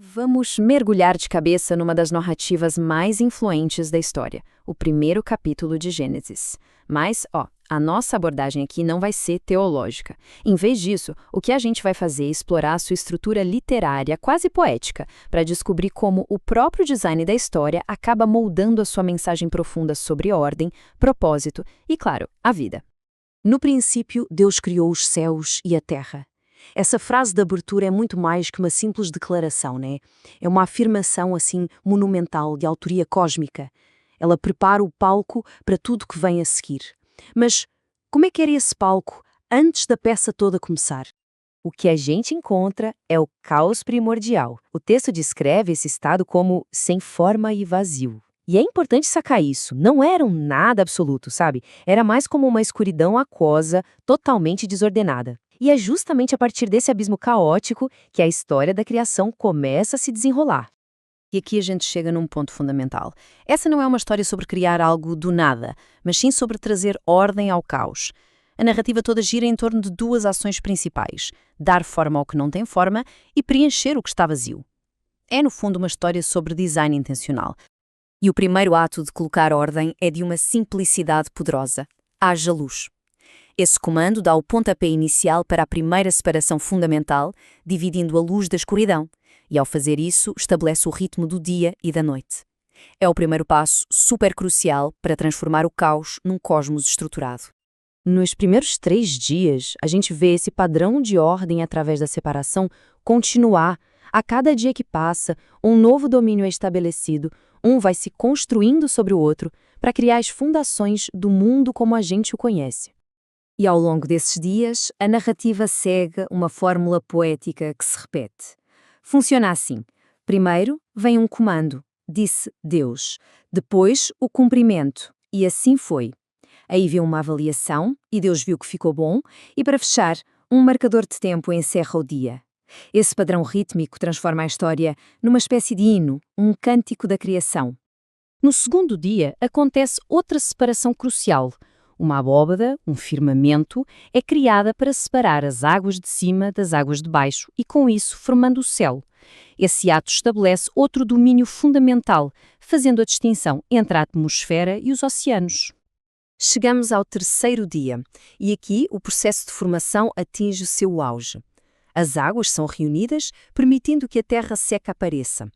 Vamos mergulhar de cabeça numa das narrativas mais influentes da história, o primeiro capítulo de Gênesis. Mas, a nossa abordagem aqui não vai ser teológica. Em vez disso, o que a gente vai fazer é explorar a sua estrutura literária quase poética, para descobrir como o próprio design da história acaba moldando a sua mensagem profunda sobre ordem, propósito e, claro, a vida. No princípio, Deus criou os céus e a terra. Essa frase de abertura é muito mais que uma simples declaração, né? É uma afirmação, assim, monumental, de autoria cósmica. Ela prepara o palco para tudo que vem a seguir. Mas como é que era esse palco antes da peça toda começar? O que a gente encontra é o caos primordial. O texto descreve esse estado como sem forma e vazio. E é importante sacar isso, não era um nada absoluto, sabe? Era mais como uma escuridão aquosa, totalmente desordenada. E é justamente a partir desse abismo caótico que a história da criação começa a se desenrolar. E aqui a gente chega num ponto fundamental. Essa não é uma história sobre criar algo do nada, mas sim sobre trazer ordem ao caos. A narrativa toda gira em torno de duas ações principais: dar forma ao que não tem forma e preencher o que está vazio. É, no fundo, uma história sobre design intencional. E o primeiro ato de colocar ordem é de uma simplicidade poderosa: haja luz. Esse comando dá o pontapé inicial para a primeira separação fundamental, dividindo a luz da escuridão, e ao fazer isso, estabelece o ritmo do dia e da noite. É o primeiro passo super crucial para transformar o caos num cosmos estruturado. Nos primeiros 3 dias, a gente vê esse padrão de ordem através da separação continuar. A cada dia que passa, um novo domínio é estabelecido, um vai se construindo sobre o outro para criar as fundações do mundo como a gente o conhece. E ao longo desses dias, a narrativa segue uma fórmula poética que se repete. Funciona assim: primeiro vem um comando, disse Deus, depois o cumprimento, e assim foi. Aí vem uma avaliação, e Deus viu que ficou bom, e para fechar, um marcador de tempo encerra o dia. Esse padrão rítmico transforma a história numa espécie de hino, um cântico da criação. No segundo dia, acontece outra separação crucial. Uma abóbada, um firmamento, é criada para separar as águas de cima das águas de baixo e, com isso, formando o céu. Esse ato estabelece outro domínio fundamental, fazendo a distinção entre a atmosfera e os oceanos. Chegamos ao terceiro dia, e aqui o processo de formação atinge o seu auge. As águas são reunidas, permitindo que a terra seca apareça.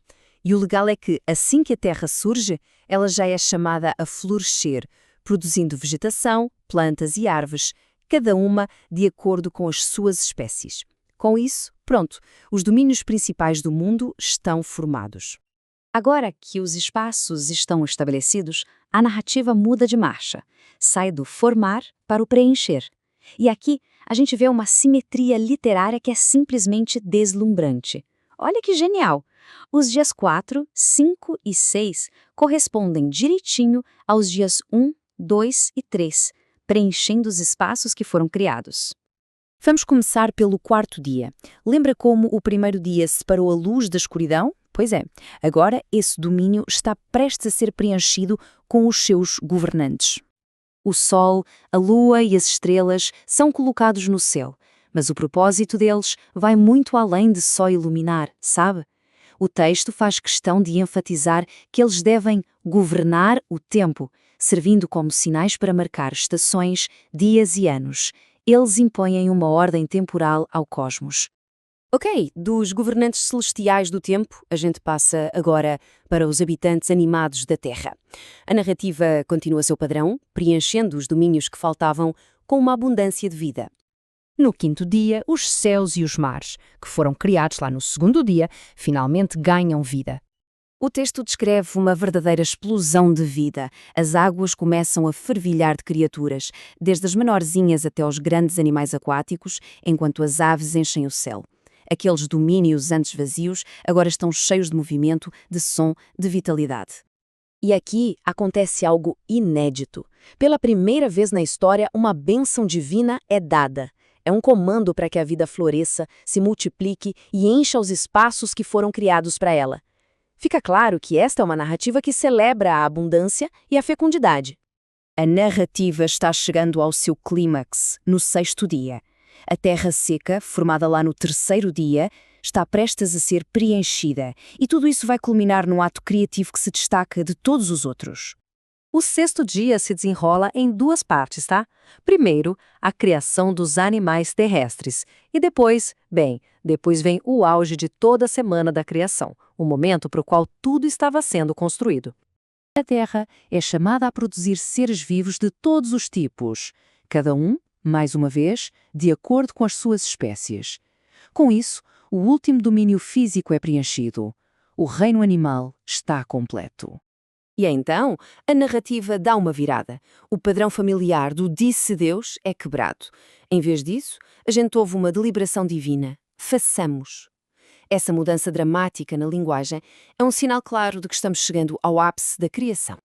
E o legal é que, assim que a terra surge, ela já é chamada a florescer, produzindo vegetação, plantas e árvores, cada uma de acordo com as suas espécies. Com isso, pronto, os domínios principais do mundo estão formados. Agora que os espaços estão estabelecidos, a narrativa muda de marcha. Sai do formar para o preencher. E aqui a gente vê uma simetria literária que é simplesmente deslumbrante. Olha que genial! Os dias 4, 5 e 6 correspondem direitinho aos dias 1, 2 e 3, preenchendo os espaços que foram criados. Vamos começar pelo quarto dia. Lembra como o primeiro dia separou a luz da escuridão? Pois é, agora esse domínio está prestes a ser preenchido com os seus governantes. O Sol, a Lua e as estrelas são colocados no céu, mas o propósito deles vai muito além de só iluminar, sabe? O texto faz questão de enfatizar que eles devem governar o tempo, servindo como sinais para marcar estações, dias e anos. Eles impõem uma ordem temporal ao cosmos. Ok, dos governantes celestiais do tempo, a gente passa agora para os habitantes animados da Terra. A narrativa continua seu padrão, preenchendo os domínios que faltavam com uma abundância de vida. No quinto dia, os céus e os mares, que foram criados lá no segundo dia, finalmente ganham vida. O texto descreve uma verdadeira explosão de vida. As águas começam a fervilhar de criaturas, desde as menorzinhas até os grandes animais aquáticos, enquanto as aves enchem o céu. Aqueles domínios antes vazios agora estão cheios de movimento, de som, de vitalidade. E aqui acontece algo inédito. Pela primeira vez na história, uma bênção divina é dada. É um comando para que a vida floresça, se multiplique e encha os espaços que foram criados para ela. Fica claro que esta é uma narrativa que celebra a abundância e a fecundidade. A narrativa está chegando ao seu clímax no sexto dia. A terra seca, formada lá no terceiro dia, está prestes a ser preenchida, e tudo isso vai culminar num ato criativo que se destaca de todos os outros. O sexto dia se desenrola em duas partes, tá? Primeiro, a criação dos animais terrestres. E depois vem o auge de toda a semana da criação, o momento para o qual tudo estava sendo construído. A Terra é chamada a produzir seres vivos de todos os tipos, cada um, mais uma vez, de acordo com as suas espécies. Com isso, o último domínio físico é preenchido. O reino animal está completo. E então, a narrativa dá uma virada. O padrão familiar do disse Deus é quebrado. Em vez disso, a gente ouve uma deliberação divina. Façamos. Essa mudança dramática na linguagem é um sinal claro de que estamos chegando ao ápice da criação.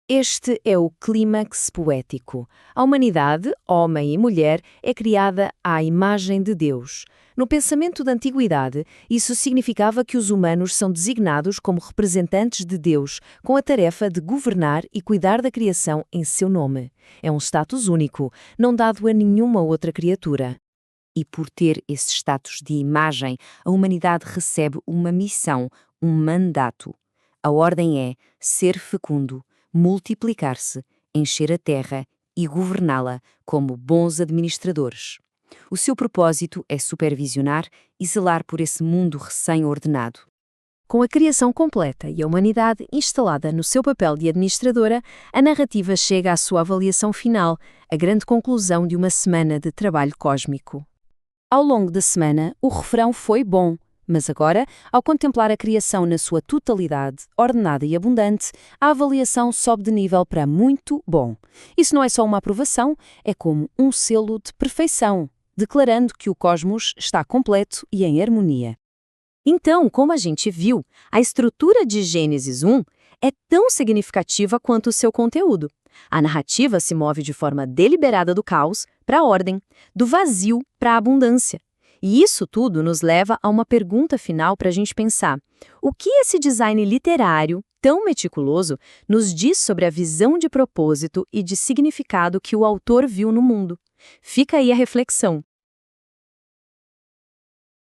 Este é o clímax poético. A humanidade, homem e mulher, é criada à imagem de Deus. No pensamento da antiguidade, isso significava que os humanos são designados como representantes de Deus, com a tarefa de governar e cuidar da criação em seu nome. É um status único, não dado a nenhuma outra criatura. E por ter esse status de imagem, a humanidade recebe uma missão, um mandato. A ordem é ser fecundo, multiplicar-se, encher a terra e governá-la como bons administradores. O seu propósito é supervisionar e zelar por esse mundo recém-ordenado. Com a criação completa e a humanidade instalada no seu papel de administradora, a narrativa chega à sua avaliação final, a grande conclusão de uma semana de trabalho cósmico. Ao longo da semana, o refrão foi bom, mas agora, ao contemplar a criação na sua totalidade, ordenada e abundante, a avaliação sobe de nível para muito bom. Isso não é só uma aprovação, é como um selo de perfeição, declarando que o cosmos está completo e em harmonia. Então, como a gente viu, a estrutura de Gênesis 1 é tão significativa quanto o seu conteúdo. A narrativa se move de forma deliberada do caos para a ordem, do vazio para a abundância. E isso tudo nos leva a uma pergunta final para a gente pensar. O que esse design literário, tão meticuloso, nos diz sobre a visão de propósito e de significado que o autor viu no mundo? Fica aí a reflexão.